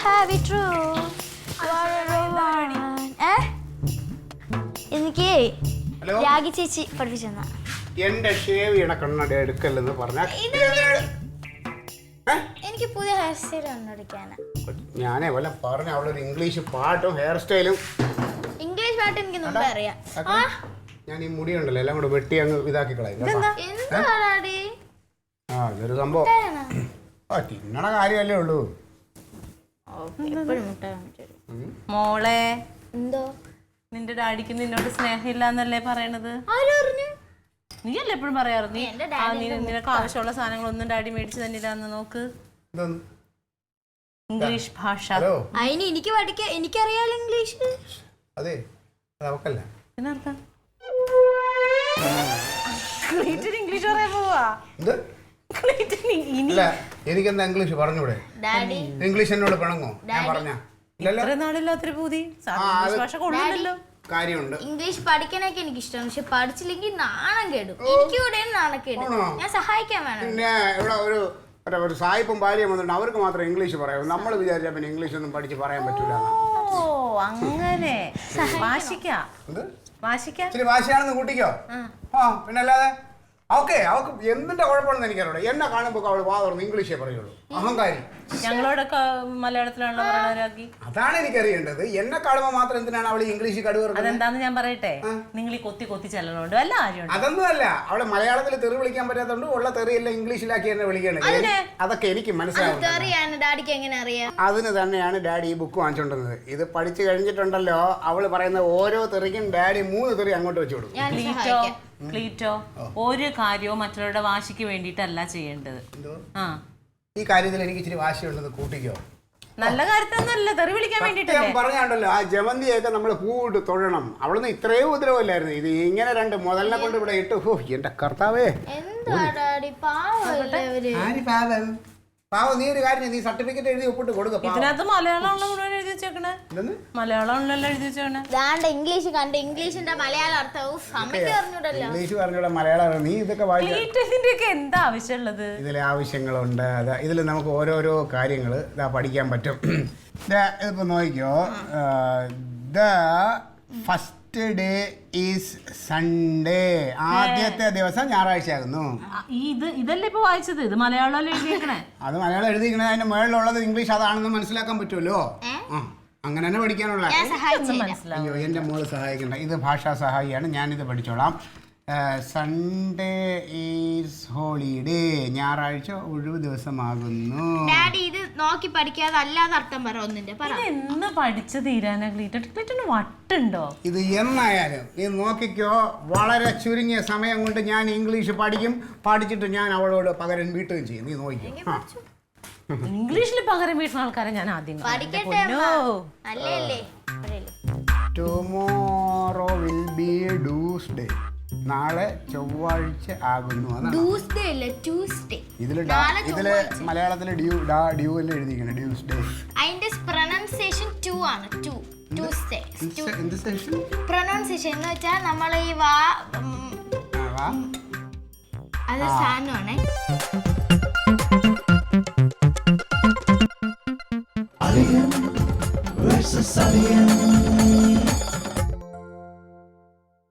have it true. എനിക്ക് രാഗി ചേച്ചി പഠിപ്പിച്ചെന്നാ. എന്റെ ഷേവ് ചെയ്യണ കണ്ണട എടുക്കല്ലെന്ന് പറഞ്ഞാൽ എനിക്ക് പുതിയ ഹെയർ സ്റ്റൈൽ കണ്ടുപിടിക്കാനാ. ഞാനേ വല്ല പറഞ്ഞ അവളൊരു ഇംഗ്ലീഷ് പാട്ടും ഹെയർ സ്റ്റൈലും. ഇംഗ്ലീഷ് പാട്ട് എനിക്ക് മുമ്പേ അറിയാം. ഞാൻ ഈ മുടി ഉണ്ടല്ലോ എല്ലാം കൂടെ വെട്ടി അങ്ങ് ഇതാക്കി കളയും. ആ ഇതൊരു സംഭവം. ആ തിന്നണ കാര്യമല്ലേ ഉള്ളൂ. മോളെ എന്തോ നിന്റെ ഡാഡിക്ക് നിന്നോട് സ്നേഹമില്ലാന്നല്ലേ പറയണത്? നീ അല്ലേ എപ്പോഴും പറയാറ് നിനക്ക് ആവശ്യമുള്ള സാധനങ്ങളൊന്നും ഡാഡി മേടിച്ചു തന്നില്ലാന്ന്. നോക്ക് ഇംഗ്ലീഷ് ഭാഷ അതിന് എനിക്ക് പഠിക്കാൻ എനിക്കറിയാലോ ഇംഗ്ലീഷ്. അതെ അതവക്കല്ല. എന്നർത്ഥം ഇംഗ്ലീഷ് പറയാൻ പോവാ? എനിക്കെന്താ ഇംഗ്ലീഷ് പറഞ്ഞൂടെ? ഇംഗ്ലീഷ് എന്നോട് പിണങ്ങോ? ഞാൻ പറഞ്ഞ നാളില്ലാത്തൊരു പൂതി ഭാഷ കൊള്ളില്ലല്ലോ. കാര്യമുണ്ട്. ഇംഗ്ലീഷ് പഠിക്കാനൊക്കെ എനിക്ക് ഇഷ്ടമാണ്, പക്ഷെ പഠിച്ചില്ലെങ്കിൽ നാണം കേടും. എനിക്ക് കൂടെ നാണക്കേട്. ഞാൻ സഹായിക്കാൻ വേണം. പിന്നെ ഇവിടെ ഒരു സായിപ്പും ഭാര്യയും വന്നിട്ടുണ്ട്, അവർക്ക് മാത്രം ഇംഗ്ലീഷ് പറയാം. നമ്മൾ വിചാരിച്ചാൽ പിന്നെ ഇംഗ്ലീഷ് ഒന്നും പഠിച്ച് പറയാൻ പറ്റൂല. ഓ അങ്ങനെ ഇച്ചിരി വാശിയാണെന്ന് കൂട്ടിക്കോ. ആ പിന്നെ അല്ലാതെ അവക്ക് എന്തിന്റെ കുഴപ്പമാണെന്ന് എനിക്കറിയാം. എന്നെ കാണുമ്പോൾ അവള് വാ തുറന്ന് ഇംഗ്ലീഷേ പറയുള്ളൂ. അഹങ്കാരി. ഞങ്ങളോടൊക്കെ മലയാളത്തിലാണല്ലോ പറയണവരാക്കി. അതാണ് എനിക്കറിയേണ്ടത്. എന്നെ കാണുമ്പോൾ മാത്രം എന്തിനാണ് അവള് ഇംഗ്ലീഷ് കടുവ? അതെന്താന്ന് ഞാൻ പറയട്ടെ, നിങ്ങൾ ഈ കൊത്തി ചെല്ലണോണ്ട് വല്ല കാര്യമുണ്ട്? അതൊന്നും അല്ല, അവളെ മലയാളത്തിൽ തെറി വിളിക്കാൻ പറ്റാത്തതുകൊണ്ട് ഉള്ള തെറിയെല്ലാം ഇംഗ്ലീഷിലാക്കി എന്നെ വിളിക്കണേ. അതൊക്കെ എനിക്ക് മനസ്സിലാവും. അതിന് തന്നെയാണ് ഡാഡി ഈ ബുക്ക് വാങ്ങിച്ചോണ്ടുന്നത്. ഇത് പഠിച്ചു കഴിഞ്ഞിട്ടുണ്ടല്ലോ, അവള് പറയുന്ന ഓരോ തെറിക്കും ഡാഡി 3 തെറി അങ്ങോട്ട് വെച്ചു കൊടുക്കും. ക്ലീറ്റോ, ഒരു കാര്യവും മറ്റുള്ളവരുടെ വാശിക്ക് വേണ്ടിയിട്ടല്ല ചെയ്യേണ്ടത്. ഈ കാര്യത്തിൽ എനിക്ക് ഇച്ചിരി വാശിയുണ്ടെന്ന് കൂട്ടിക്കോ. നല്ല കാര്യത്തിനൊന്നല്ല, തെറി വിളിക്കാൻ വേണ്ടിട്ടല്ലേ പറഞ്ഞാണ്ടല്ലോ. ആ ജമന്തിയൊക്കെ നമ്മൾ പൂവിട്ട് തൊഴണം. അവളൊന്നും ഇത്രയും ഉപദ്രവമില്ലായിരുന്നു. ഇത് ഇങ്ങനെ 2 മുതലിനെ കൊണ്ട് ഇവിടെ ഇട്ട്. എന്റെ കർത്താവേ, പാവം. നീ ഒരു കാര്യം, നീ സർട്ടിഫിക്കറ്റ് എഴുതി ഒപ്പിട്ട് കൊടുക്ക. ഇതിനകത്ത് മലയാളമാണല്ലോ എഴുതി വെച്ചേക്കണേ. മലയാളമാണല്ലോ എഴുതി വെച്ചേക്കണേ. ഇംഗ്ലീഷ് കണ്ട് ഇംഗ്ലീഷിന്റെ മലയാളം അർത്ഥവും ഇംഗ്ലീഷ് പറഞ്ഞുള്ള മലയാളം. നീ ഇതൊക്കെ വായിച്ചൊക്കെ എന്താ ആവശ്യമുള്ളത്? ഇതിലെ ആവശ്യങ്ങളുണ്ട്. ഇതിൽ നമുക്ക് ഓരോരോ കാര്യങ്ങൾ പഠിക്കാൻ പറ്റും. ഇതിപ്പോ നോക്കിക്കോ. The first day is Sunday. ആദ്യത്തെ ദിവസം ഞായറാഴ്ചയാകുന്നു. ഇതല്ലേ ഇപ്പൊ വായിച്ചത്? ഇത് മലയാളം എഴുതിയേക്കണേ. അത് മലയാളം എഴുതിയിരിക്കണേ. അതിന്റെ മുകളിലുള്ളത് ഇംഗ്ലീഷ് അതാണെന്ന് മനസ്സിലാക്കാൻ പറ്റുമല്ലോ. അങ്ങനെ തന്നെ പഠിക്കാനുള്ള. അയ്യോ എന്റെ മോള് സഹായിക്കണ്ട. ഇത് ഭാഷാ സഹായിയാണ്. ഞാനിത് പഠിച്ചോളാം. Sunday is holiday. ഞായറാഴ്ച ഒഴിവ് ദിവസമാകുന്നു. ഇത് നോക്കി പഠിക്കാതെ അല്ലാതെ അർത്ഥം എന്ന് പഠിച്ചു തീരാനാ വട്ടുണ്ടോ? ഇത് എന്നായാലും നീ നോക്കിക്കോ. വളരെ ചുരുങ്ങിയ സമയം കൊണ്ട് ഞാൻ ഇംഗ്ലീഷ് പഠിച്ചിട്ട് ഞാൻ അവളോട് പകരം വീട്ടുകയും ചെയ്യും. നീ നോക്കിക്കോ. ഇംഗ്ലീഷിൽ പകരം വീട്ടുന്ന ആൾക്കാരെ ഞാൻ ആദ്യം ടുമോറോ വിൽ ബി ട്യൂസ്ഡേ. നാളെ ചൊവ്വാഴ്ച ആകുന്നു. ഇതില് മലയാളത്തില് ഡ്യൂ അല്ലേ എഴുതിയിരിക്കണേ? ട്യൂസ്ഡേ. അതിന്റെ പ്രൊനൗൺസിയേഷൻ 2 ആണ്. പ്രൊനൗൺസിയേഷൻ എന്ന് വെച്ചാൽ നമ്മൾ ഈ അത് സാധനമാണ്. Alien versus Alien.